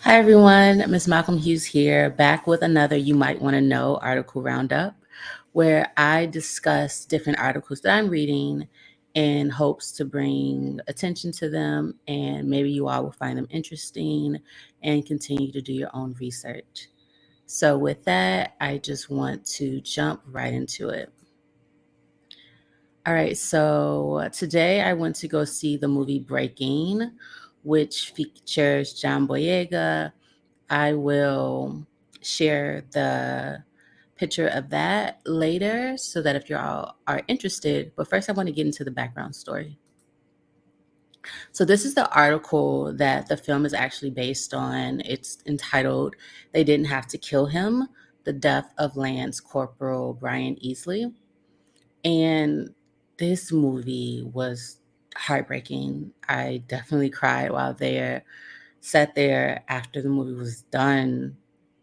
Hi everyone, MsMalcolmHughes here, back with another You Might Want to Know article roundup, where I discuss different articles that I'm reading in hopes to bring attention to them, and maybe you all will find them interesting and continue to do your own research. So, with that, I just want to jump right into it. All right, so today I went to go see the movie Breaking, which features John Boyega. I will share the picture of that later so that if you all are interested. But first, I want to get into the background story. So, this is the article that the film is actually based on. It's entitled They Didn't Have to Kill Him: The Death of Lance Corporal Brian Easley. And this movie was heartbreaking. I definitely cried while there, sat there after the movie was done,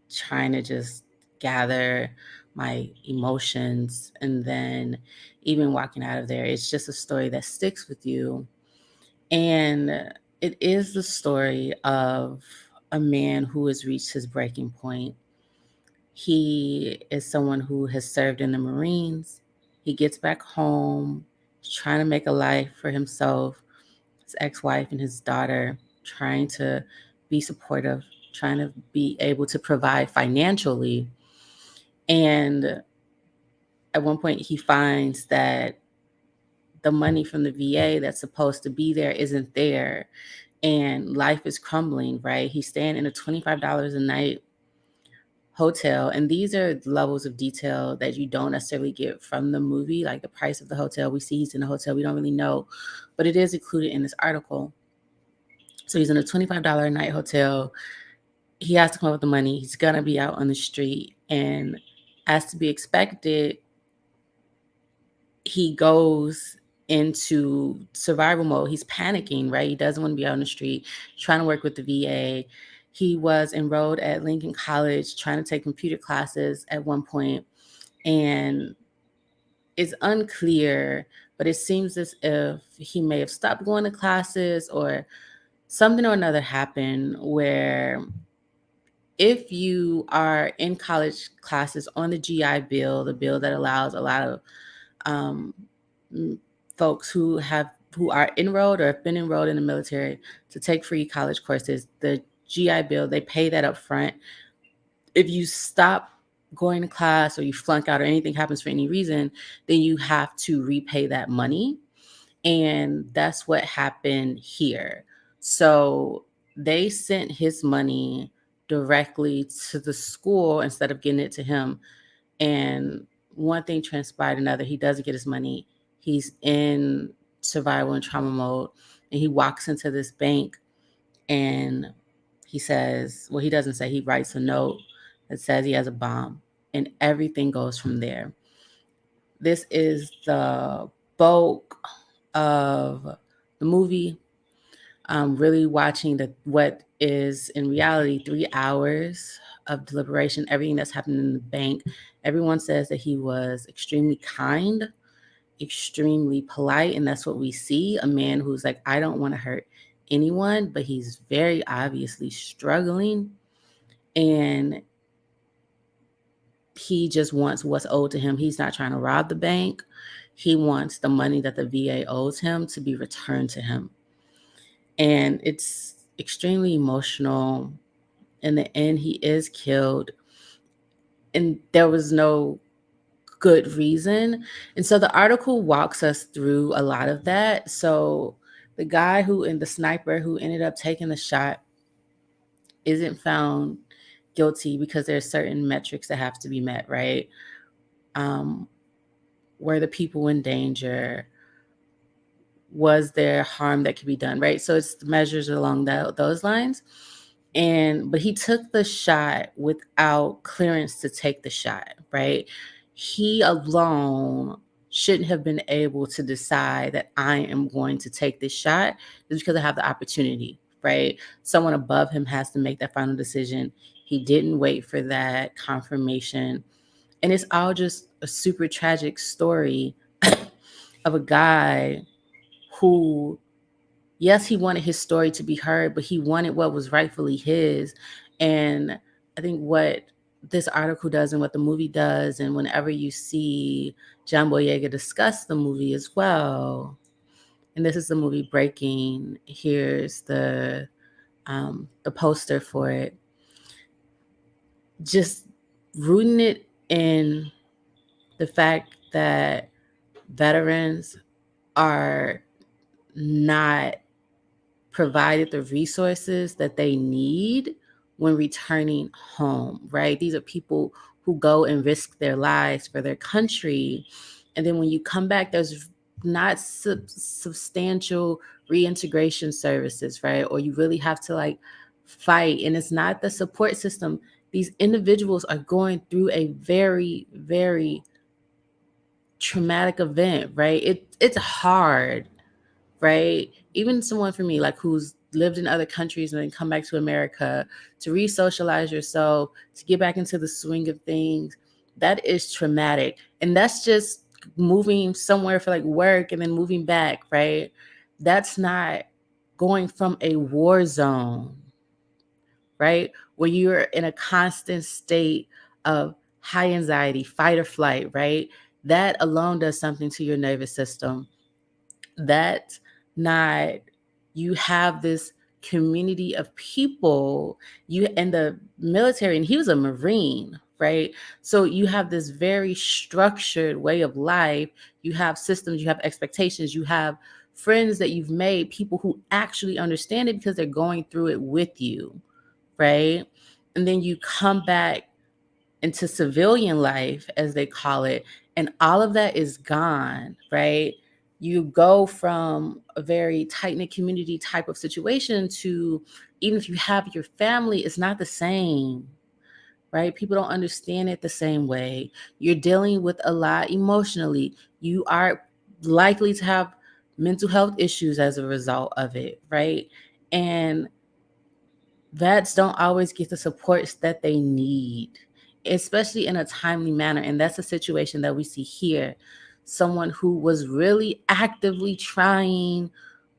trying to just gather my emotions. And then even walking out of there, it's just a story that sticks with you. And it is the story of a man who has reached his breaking point. He is someone who has served in the Marines. He gets back home, he's trying to make a life for himself, his ex-wife, and his daughter, trying to be supportive, trying to be able to provide financially. And at one point, he finds that the money from the VA that's supposed to be there isn't there, and life is crumbling, right? He's staying in a $25 a night hotel, and these are levels of detail that you don't necessarily get from the movie, like the price of the hotel. We see he's in a hotel, we don't really know, but it is included in this article. So he's in a $25 a night hotel. He has to come up with the money. He's gonna be out on the street, and as to be expected, he goes into survival mode. He's panicking, right? He doesn't want to be out on the street, trying to work with the VA. He was enrolled at Lincoln College, trying to take computer classes at one point, and it's unclear, but it seems as if he may have stopped going to classes or something or another happened where if you are in college classes on the GI Bill, the bill that allows a lot of um, folks who are enrolled or have been enrolled in the military to take free college courses, the GI Bill, they pay that up front. If you stop going to class or you flunk out or anything happens for any reason, then you have to repay that money. And that's what happened here. So they sent his money directly to the school instead of getting it to him. And one thing transpired another. He doesn't get his money. He's in survival and trauma mode. And he walks into this bank and he says, well, he doesn't say, he writes a note that says he has a bomb. And everything goes from there. This is the bulk of the movie. Really watching what is in reality 3 hours of deliberation, everything that's happened in the bank. Everyone says that he was extremely kind, extremely polite, and that's what we see. A man who's like, I don't want to hurt anyone, but he's very obviously struggling, and he just wants what's owed to him. He's not trying to rob the bank. He wants the money that the VA owes him to be returned to him. And it's extremely emotional. In the end, he is killed, and there was no good reason. And so the article walks us through a lot of that. So the guy and the sniper who ended up taking the shot isn't found guilty because there's certain metrics that have to be met, right? Were the people in danger? Was there harm that could be done, right? So it's the measures along those lines. But he took the shot without clearance to take the shot, right? He alone shouldn't have been able to decide that I am going to take this shot just because I have the opportunity, right? Someone above him has to make that final decision. He didn't wait for that confirmation. And it's all just a super tragic story of a guy who yes, he wanted his story to be heard, but he wanted what was rightfully his. And I think what this article does and what the movie does, and whenever you see John Boyega discuss the movie as well, and this is the movie Breaking. Here's the poster for it. Just rooting it in the fact that veterans are not provided the resources that they need when returning home, right? These are people who go and risk their lives for their country. And then when you come back, there's not substantial reintegration services, right? Or you really have to like fight. And it's not the support system. These individuals are going through a very, very traumatic event, right? It's hard, right? Even someone for me, like who's lived in other countries and then come back to America to re-socialize yourself, to get back into the swing of things, that is traumatic. And that's just moving somewhere for like work and then moving back, right? That's not going from a war zone, right? Where you're in a constant state of high anxiety, fight or flight, right? That alone does something to your nervous system. That not you have this community of people, you in the military, and he was a Marine, right? So you have this very structured way of life. You have systems, you have expectations, you have friends that you've made, people who actually understand it because they're going through it with you, right? And then you come back into civilian life, as they call it, and all of that is gone, right? You go from a very tight knit community type of situation to, even if you have your family, it's not the same, right? People don't understand it the same way. You're dealing with a lot emotionally. You are likely to have mental health issues as a result of it, right? And vets don't always get the supports that they need, especially in a timely manner. And that's a situation that we see here. Someone who was really actively trying,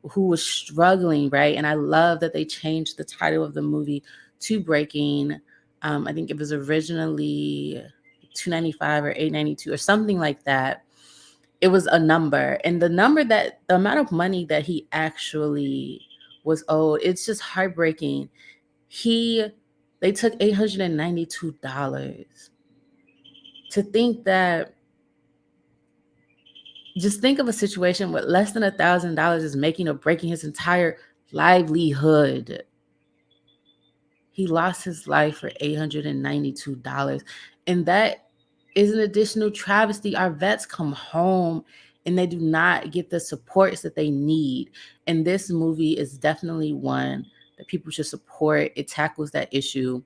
who was struggling, right? And I love that they changed the title of the movie to Breaking. I think it was originally 295 or 892 or something like that. It was a number. And the amount of money that he actually was owed, it's just heartbreaking. he they took $892. To think that, just think of a situation where less than $1,000 is making or breaking his entire livelihood. He lost his life for $892. And that is an additional travesty. Our vets come home and they do not get the supports that they need. And this movie is definitely one that people should support. It tackles that issue.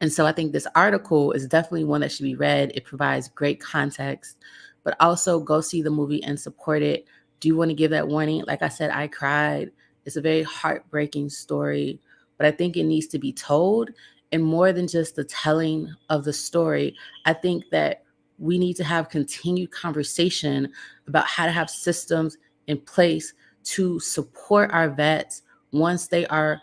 And so I think this article is definitely one that should be read. It provides great context, but also go see the movie and support it. Do you want to give that warning? Like I said, I cried. It's a very heartbreaking story, but I think it needs to be told. And more than just the telling of the story, I think that we need to have continued conversation about how to have systems in place to support our vets once they are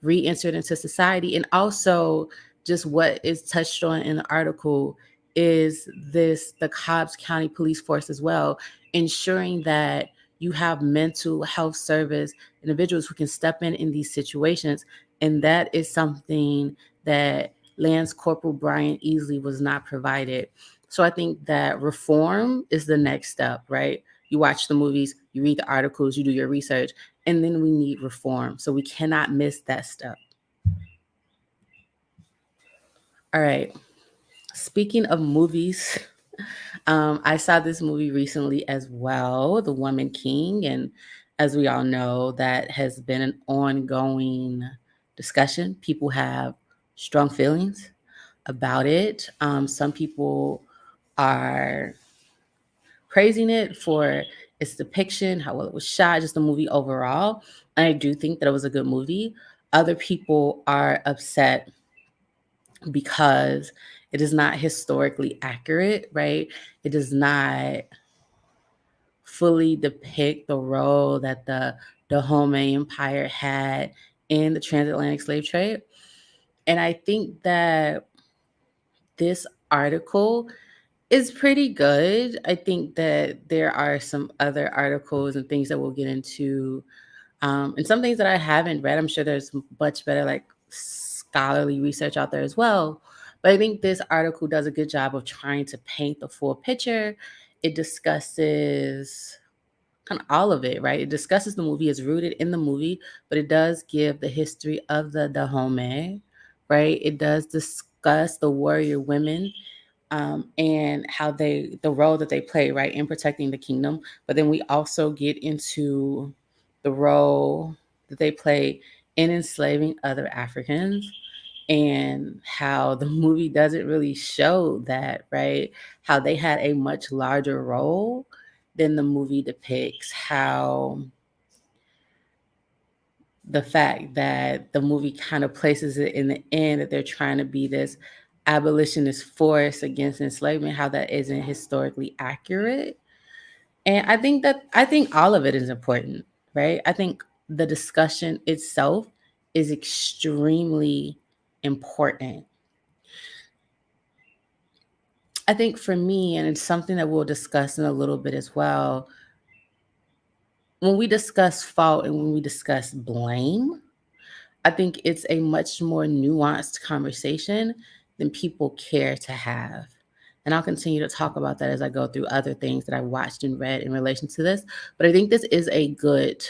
re-entered into society. And also, just what is touched on in the article is the Cobbs County Police Force as well, ensuring that you have mental health service individuals who can step in these situations. And that is something that Lance Corporal Brian Easley was not provided. So I think that reform is the next step, right? You watch the movies, you read the articles, you do your research, and then we need reform. So we cannot miss that step. All right. Speaking of movies, I saw this movie recently as well, The Woman King. And as we all know, that has been an ongoing discussion. People have strong feelings about it. Some people are praising it for its depiction, how well it was shot, just the movie overall. And I do think that it was a good movie. Other people are upset because it is not historically accurate, right? It does not fully depict the role that the Dahomey Empire had in the transatlantic slave trade. And I think that this article is pretty good. I think that there are some other articles and things that we'll get into, and some things that I haven't read. I'm sure there's much better like scholarly research out there as well. But I think this article does a good job of trying to paint the full picture. It discusses kind of all of it, right? It discusses the movie, it's rooted in the movie, but it does give the history of the Dahomey, right? It does discuss the warrior women, and how the role that they play, right, in protecting the kingdom. But then we also get into the role that they play in enslaving other Africans, and how the movie doesn't really show that, right? How they had a much larger role than the movie depicts. How the fact that the movie kind of places it in the end that they're trying to be this abolitionist force against enslavement, how that isn't historically accurate. And I think all of it is important, right? I think the discussion itself is extremely important. I think for me, and it's something that we'll discuss in a little bit as well, when we discuss fault and when we discuss blame, I think it's a much more nuanced conversation than people care to have. And I'll continue to talk about that as I go through other things that I watched and read in relation to this. But I think this is a good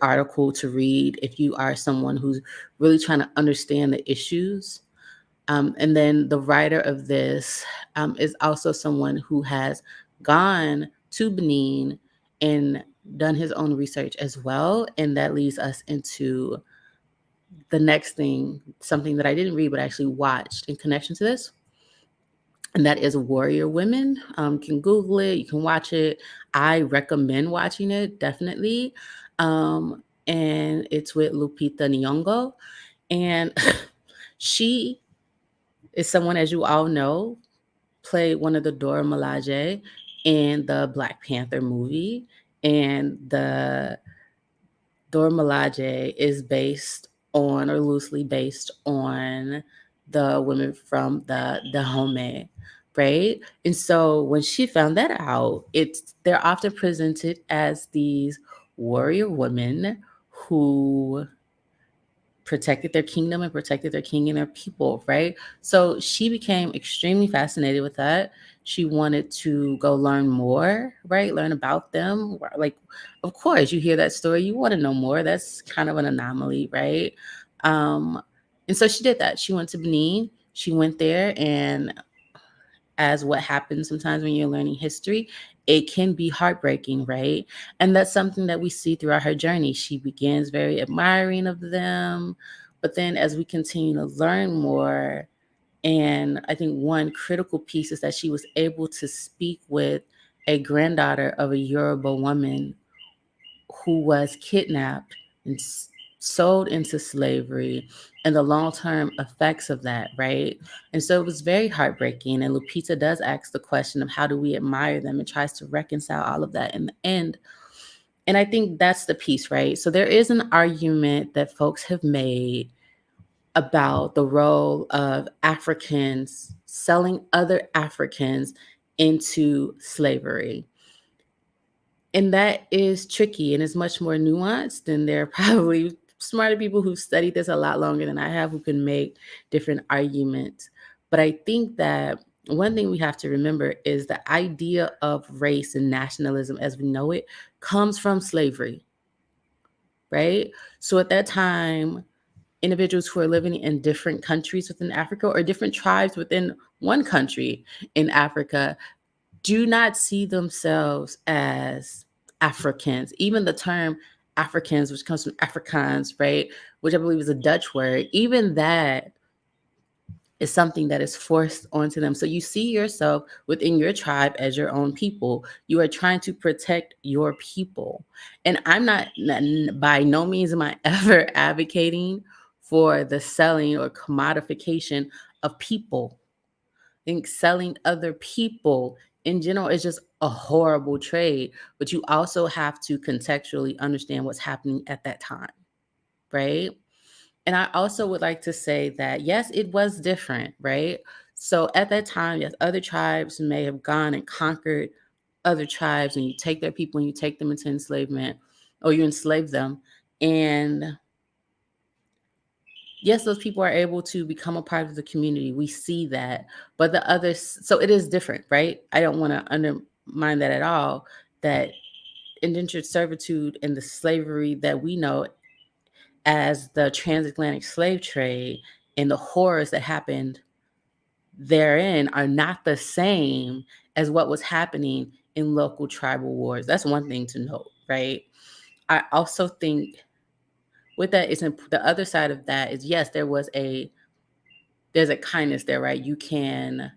article to read if you are someone who's really trying to understand the issues. And then the writer of this is also someone who has gone to Benin and done his own research as well. And that leads us into the next thing, something that I didn't read but actually watched in connection to this, and that is Warrior Women. You can Google it, you can watch it. I recommend watching it, definitely. And it's with Lupita Nyong'o, and she is someone, as you all know, played one of the Dora Milaje in the Black Panther movie, and the Dora Milaje is based on, or loosely based on, the women from the Dahomey, right? And so when she found that out, they're often presented as these warrior women who protected their kingdom and protected their king and their people, right? So she became extremely fascinated with that. She wanted to go learn more, right? Learn about them. Like, of course, you hear that story, you want to know more. That's kind of an anomaly, right? Um, and so she did that. She went to Benin. She went there, and as what happens sometimes when you're learning history, it can be heartbreaking, right? And that's something that we see throughout her journey. She begins very admiring of them, but then as we continue to learn more, and I think one critical piece is that she was able to speak with a granddaughter of a Yoruba woman who was kidnapped and sold into slavery, and the long-term effects of that, right? And so it was very heartbreaking. And Lupita does ask the question of how do we admire them, and tries to reconcile all of that in the end. And I think that's the piece, right? So there is an argument that folks have made about the role of Africans selling other Africans into slavery. And that is tricky, and it's much more nuanced, and there are probably smarter people who've studied this a lot longer than I have who can make different arguments. But I think that one thing we have to remember is the idea of race and nationalism as we know it comes from slavery, right? So at that time, individuals who are living in different countries within Africa, or different tribes within one country in Africa, do not see themselves as Africans. Even the term Africans, which comes from Afrikaans, right, which I believe is a Dutch word, even that is something that is forced onto them. So you see yourself within your tribe as your own people. You are trying to protect your people. And I'm not, by no means am I ever advocating for the selling or commodification of people. I think selling other people in general, it's just a horrible trade. But you also have to contextually understand what's happening at that time, right? And I also would like to say that, yes, it was different, right? So at that time, yes, other tribes may have gone and conquered other tribes, and you take their people and you take them into enslavement, or you enslave them. And yes, those people are able to become a part of the community. We see that. But the others, so it is different, right? I don't want to undermine that at all. That indentured servitude and the slavery that we know as the transatlantic slave trade and the horrors that happened therein are not the same as what was happening in local tribal wars. That's one thing to note, right? I also think with that is the other side of that is, yes, there's a kindness there, right? You can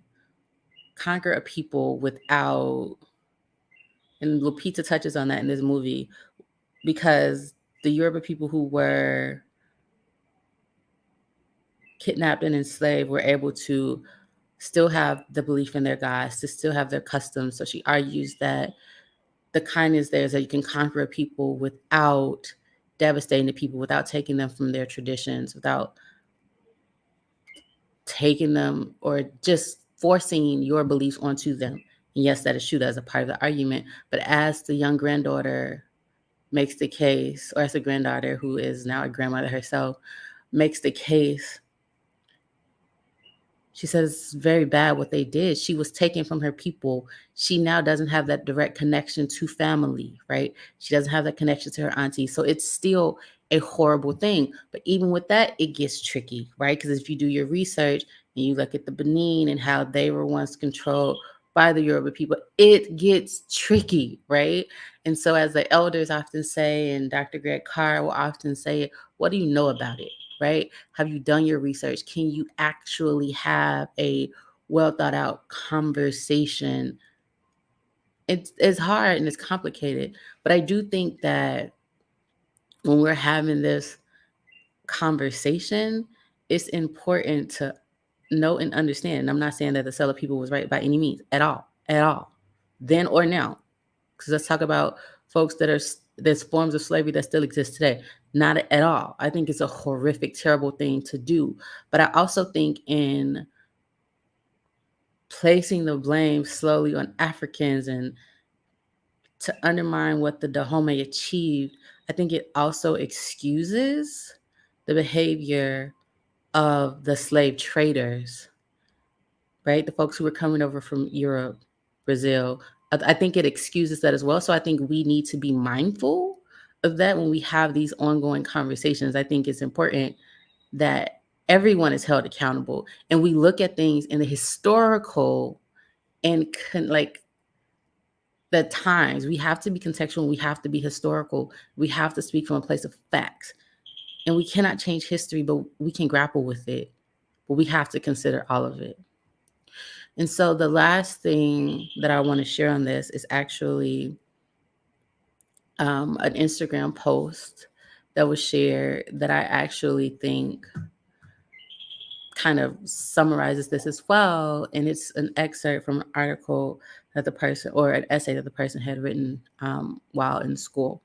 conquer a people without, and Lupita touches on that in this movie, because the Yoruba people who were kidnapped and enslaved were able to still have the belief in their gods, to still have their customs. So she argues that the kindness there is that you can conquer a people without devastating the people, without taking them from their traditions, without taking them or just forcing your beliefs onto them. And yes, that is true. That's a part of the argument. But as the young granddaughter makes the case, or as the granddaughter who is now a grandmother herself makes the case, she says it's very bad what they did. She was taken from her people. She now doesn't have that direct connection to family, right? She doesn't have that connection to her auntie. So it's still a horrible thing. But even with that, it gets tricky, right? Because if you do your research and you look at the Benin and how they were once controlled by the Yoruba people, it gets tricky, right? And so, as the elders often say, and Dr. Greg Carr will often say, what do you know about it? Right? Have you done your research? Can you actually have a well thought out conversation? It's hard and it's complicated, but I do think that when we're having this conversation, it's important to know and understand. And I'm not saying that the Cellar people was right by any means at all, then or now. Because let's talk about folks that are there's forms of slavery that still exist today. Not at all. I think it's a horrific, terrible thing to do. But I also think in placing the blame slowly on Africans and to undermine what the Dahomey achieved, I think it also excuses the behavior of the slave traders, right? The folks who were coming over from Europe, Brazil. I think it excuses that as well. So I think we need to be mindful of that when we have these ongoing conversations. I think it's important that everyone is held accountable and we look at things in the historical and like the times. We have to be contextual. We have to be historical. We have to speak from a place of facts. And we cannot change history, but we can grapple with it. But we have to consider all of it. And so the last thing that I want to share on this is actually an Instagram post that was shared that I actually think kind of summarizes this as well. And it's an excerpt from an article that the person, or an essay that the person had written while in school.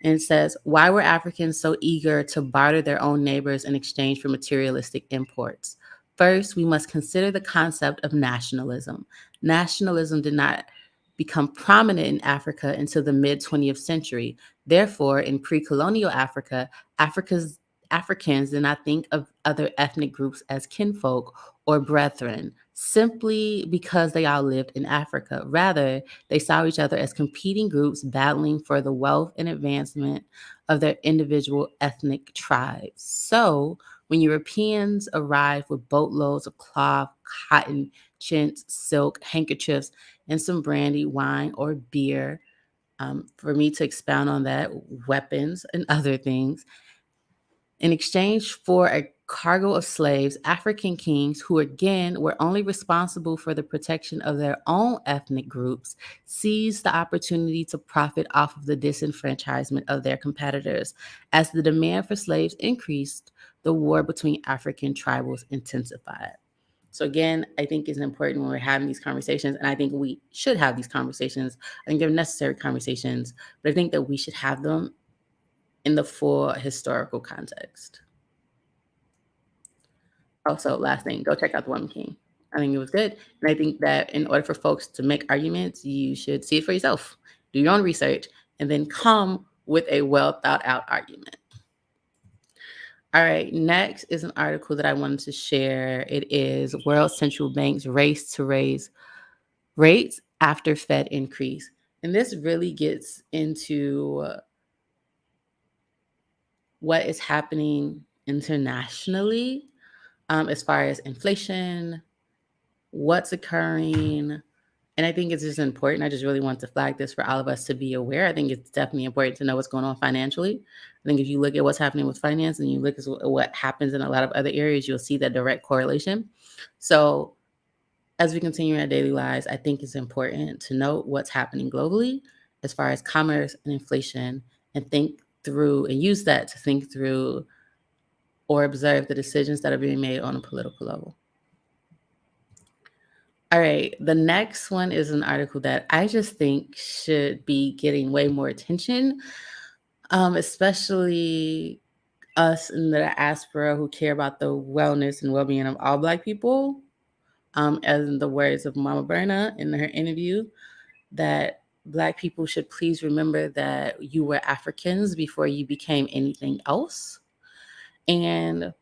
And it says, why were Africans so eager to barter their own neighbors in exchange for materialistic imports? First, we must consider the concept of nationalism. Nationalism did not become prominent in Africa until the mid-20th century. Therefore, in pre-colonial Africa, Africans did not think of other ethnic groups as kinfolk or brethren, simply because they all lived in Africa. Rather, they saw each other as competing groups battling for the wealth and advancement of their individual ethnic tribes. So, when Europeans arrived with boatloads of cloth, cotton, chintz, silk, handkerchiefs, and some brandy, wine, or beer, for me to expound on that, weapons and other things, in exchange for a cargo of slaves, African kings, who again were only responsible for the protection of their own ethnic groups, seized the opportunity to profit off of the disenfranchisement of their competitors. As the demand for slaves increased, the war between African tribals intensified. So again, I think it's important when we're having these conversations, and I think we should have these conversations. I think they're necessary conversations, but I think that we should have them in the full historical context. Also, last thing, go check out The Woman King. I think it was good. And I think that in order for folks to make arguments, you should see it for yourself, do your own research, and then come with a well thought out argument. All right, next is an article that I wanted to share. It is World Central Banks Race to Raise Rates After Fed Increase. And this really gets into what is happening internationally as far as inflation, what's occurring. And I think it's just important. I just really want to flag this for all of us to be aware. I think it's definitely important to know what's going on financially. I think if you look at what's happening with finance and you look at what happens in a lot of other areas, you'll see that direct correlation. So as we continue in our daily lives, I think it's important to note what's happening globally as far as commerce and inflation, and think through and use that to think through or observe the decisions that are being made on a political level. All right, the next one is an article that I just think should be getting way more attention, especially us in the diaspora who care about the wellness and well-being of all Black people. As in the words of Mama Berna in her interview, that Black people should please remember that you were Africans before you became anything else. And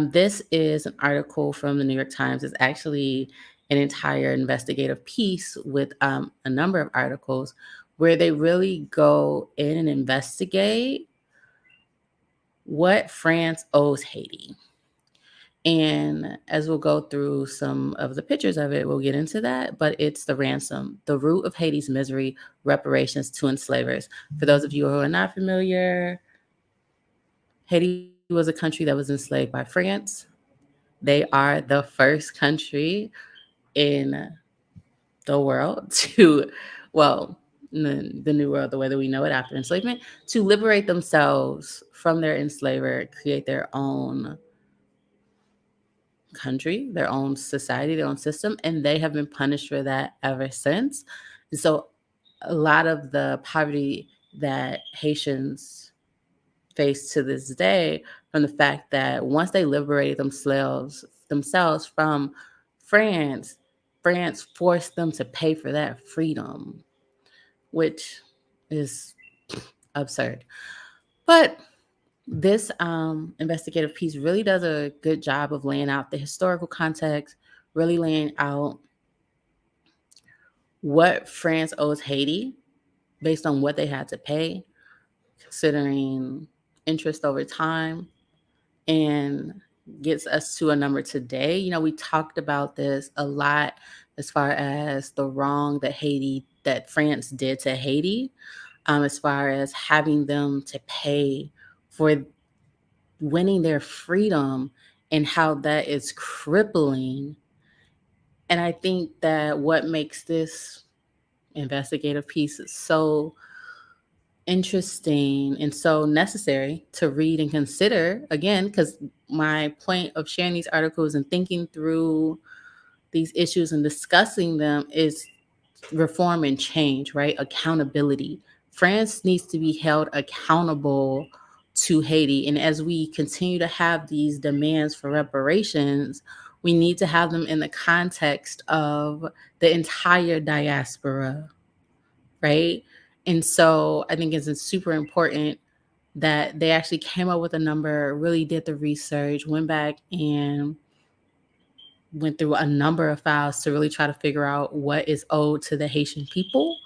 this is an article from the New York Times. It's actually an entire investigative piece with a number of articles where they really go in and investigate what France owes Haiti. And as we'll go through some of the pictures of it, we'll get into that. But it's the ransom, the root of Haiti's misery, reparations to enslavers. For those of you who are not familiar, Haiti was a country that was enslaved by France. They are the first country in the world to, well, the New World, the way that we know it after enslavement, to liberate themselves from their enslaver, create their own country, their own society, their own system, and they have been punished for that ever since. And so a lot of the poverty that Haitians face to this day from the fact that once they liberated themselves from France, France forced them to pay for that freedom, which is absurd. But this investigative piece really does a good job of laying out the historical context, really laying out what France owes Haiti based on what they had to pay, considering interest over time, and gets us to a number today. You know, we talked about this a lot as far as the wrong that France did to Haiti, as far as having them to pay for winning their freedom and how that is crippling. And I think that what makes this investigative piece so interesting and so necessary to read and consider, again, because my point of sharing these articles and thinking through these issues and discussing them is reform and change, right? Accountability. France needs to be held accountable to Haiti. And as we continue to have these demands for reparations, we need to have them in the context of the entire diaspora, right? And so I think it's super important that they actually came up with a number, really did the research, went back and went through a number of files to really try to figure out what is owed to the Haitian people.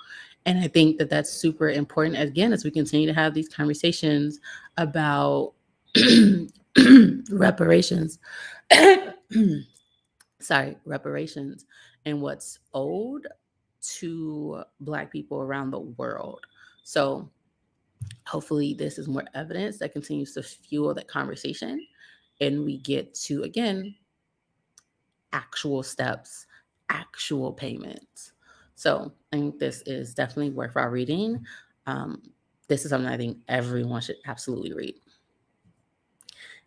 And I think that that's super important, again, as we continue to have these conversations about reparations. Reparations and what's owed to Black people around the world. So hopefully this is more evidence that continues to fuel that conversation, and we get to, again, actual steps, actual payments. So I think this is definitely worthwhile reading. This is something I think everyone should absolutely read.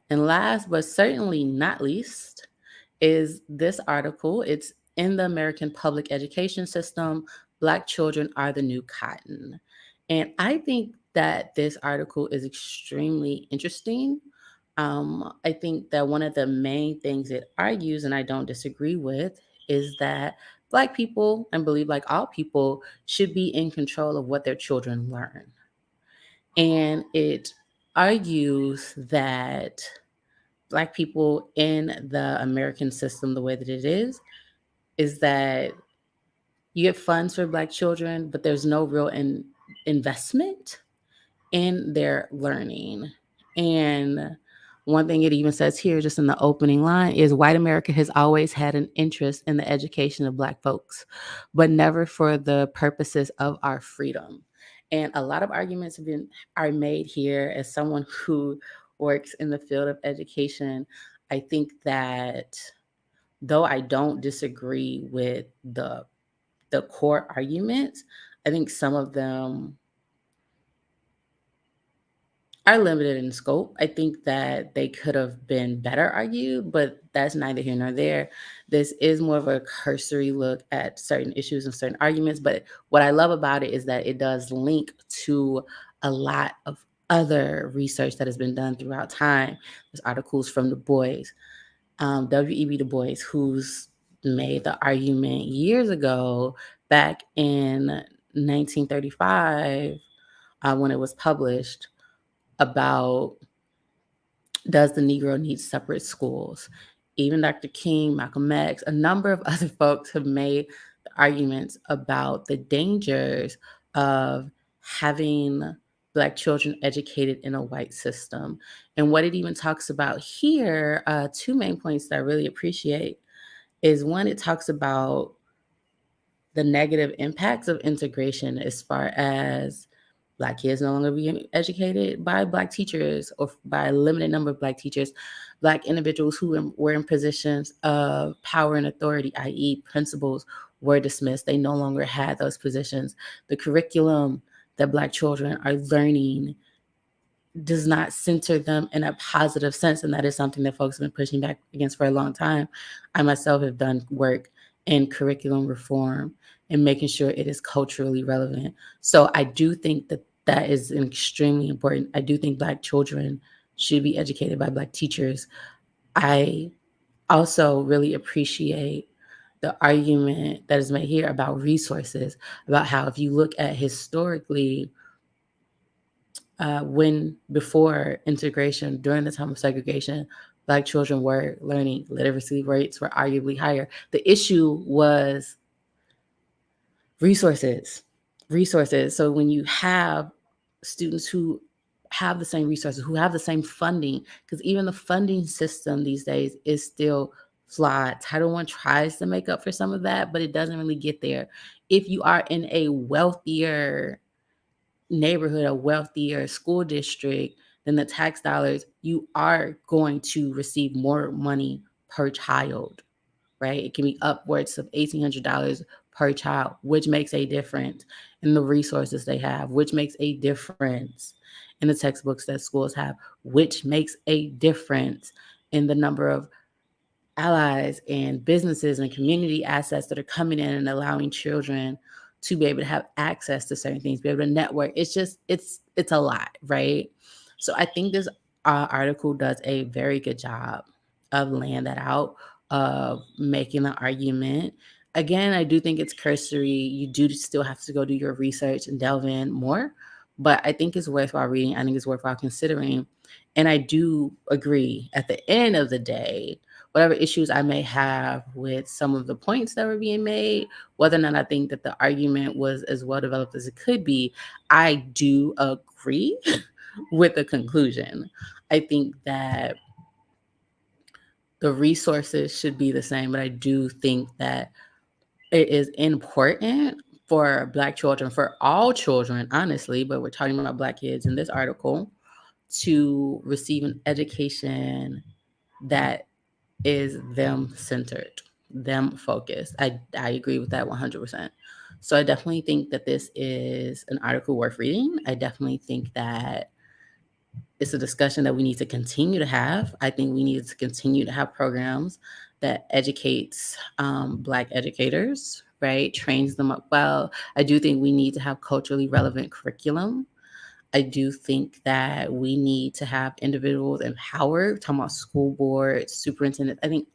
And last but certainly not least is this article. It's in the American public education system. Black children are the new cotton. And I think that this article is extremely interesting. I think that one of the main things it argues, and I don't disagree with, is that Black people, and believe like all people, should be in control of what their children learn. And it argues that Black people in the American system, the way that it is that you get funds for Black children, but there's no real investment in their learning. And one thing it even says here, just in the opening line, is white America has always had an interest in the education of Black folks, but never for the purposes of our freedom. And a lot of arguments are made here. As someone who works in the field of education, I think that though I don't disagree with the core arguments, I think some of them are limited in scope. I think that they could have been better argued, but that's neither here nor there. This is more of a cursory look at certain issues and certain arguments. But what I love about it is that it does link to a lot of other research that has been done throughout time. There's articles from Du Bois, W.E.B. Du Bois, who's made the argument years ago, back in 1935, when it was published, about does the Negro need separate schools? Even Dr. King, Malcolm X, a number of other folks have made the arguments about the dangers of having Black children educated in a white system. And what it even talks about here, two main points that I really appreciate is one, it talks about the negative impacts of integration as far as Black kids no longer being educated by Black teachers or by a limited number of Black teachers, Black individuals who were in positions of power and authority, i.e. principals, were dismissed. They no longer had those positions. The curriculum that Black children are learning does not center them in a positive sense. And that is something that folks have been pushing back against for a long time. I myself have done work in curriculum reform and making sure it is culturally relevant. So I do think that that is extremely important. I do think Black children should be educated by Black teachers. I also really appreciate the argument that is made here about resources, about how if you look at historically, when before integration, during the time of segregation, Black children were learning, literacy rates were arguably higher. The issue was resources. So when you have students who have the same resources, who have the same funding, because even the funding system these days is still flawed. Title I tries to make up for some of that, but it doesn't really get there. If you are in a wealthier neighborhood, a wealthier school district, then the tax dollars, you are going to receive more money per child, right? It can be upwards of $1,800 per child, which makes a difference in the resources they have, which makes a difference in the textbooks that schools have, which makes a difference in the number of allies and businesses and community assets that are coming in and allowing children to be able to have access to certain things, be able to network. It's a lot, right? So I think this article does a very good job of laying that out, of making the argument. Again, I do think it's cursory. You do still have to go do your research and delve in more, but I think it's worthwhile reading. I think it's worthwhile considering. And I do agree at the end of the day, whatever issues I may have with some of the points that were being made, whether or not I think that the argument was as well developed as it could be, I do agree with the conclusion. I think that the resources should be the same, but I do think that it is important for Black children, for all children, honestly, but we're talking about Black kids in this article, to receive an education that is them centered, them focused. I agree with that 100%. So I definitely think that this is an article worth reading. I definitely think that it's a discussion that we need to continue to have. I think we need to continue to have programs that educates Black educators, right? Trains them up well. I do think we need to have culturally relevant curriculum. I do think that we need to have individuals empowered, talking about school boards, superintendents, I think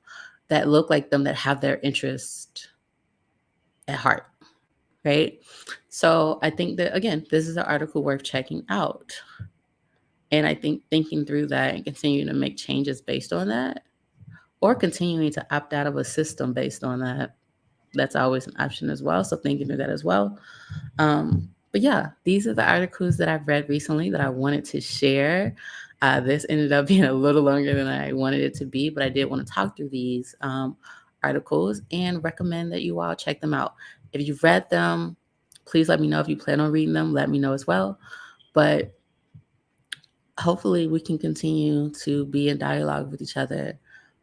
that look like them, that have their interest at heart, right? So I think that, again, this is an article worth checking out. And I think thinking through that and continuing to make changes based on that, or continuing to opt out of a system based on that, that's always an option as well. So thinking through that as well. But yeah, these are the articles that I've read recently that I wanted to share. This ended up being a little longer than I wanted it to be, but I did want to talk through these articles and recommend that you all check them out. If you've read them, please let me know. If you plan on reading them, let me know as well. But hopefully we can continue to be in dialogue with each other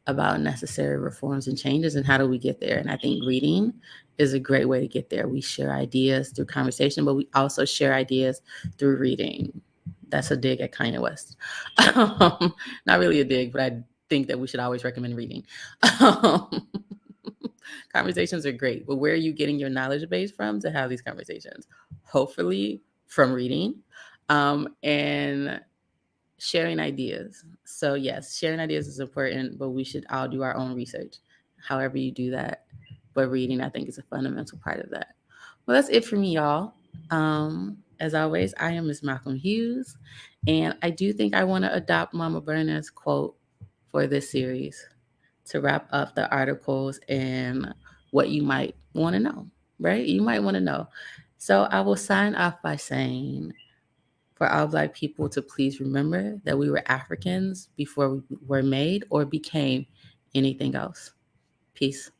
about necessary reforms and changes and how do we get there. And I think reading is a great way to get there. We share ideas through conversation, but we also share ideas through reading. That's a dig at Kanye West. Not really a dig, but I think that we should always recommend reading. Conversations are great, but where are you getting your knowledge base from to have these conversations? Hopefully from reading. And sharing ideas. So yes, sharing ideas is important, but we should all do our own research. However you do that, but reading, I think, is a fundamental part of that. Well, that's it for me, y'all. As always, I am MsMalcolmHughes, and I do think I want to adopt Mama Burner's quote for this series to wrap up the articles and what you might want to know, right? You might want to know. So I will sign off by saying, for all Black people to please remember that we were Africans before we were made or became anything else. Peace.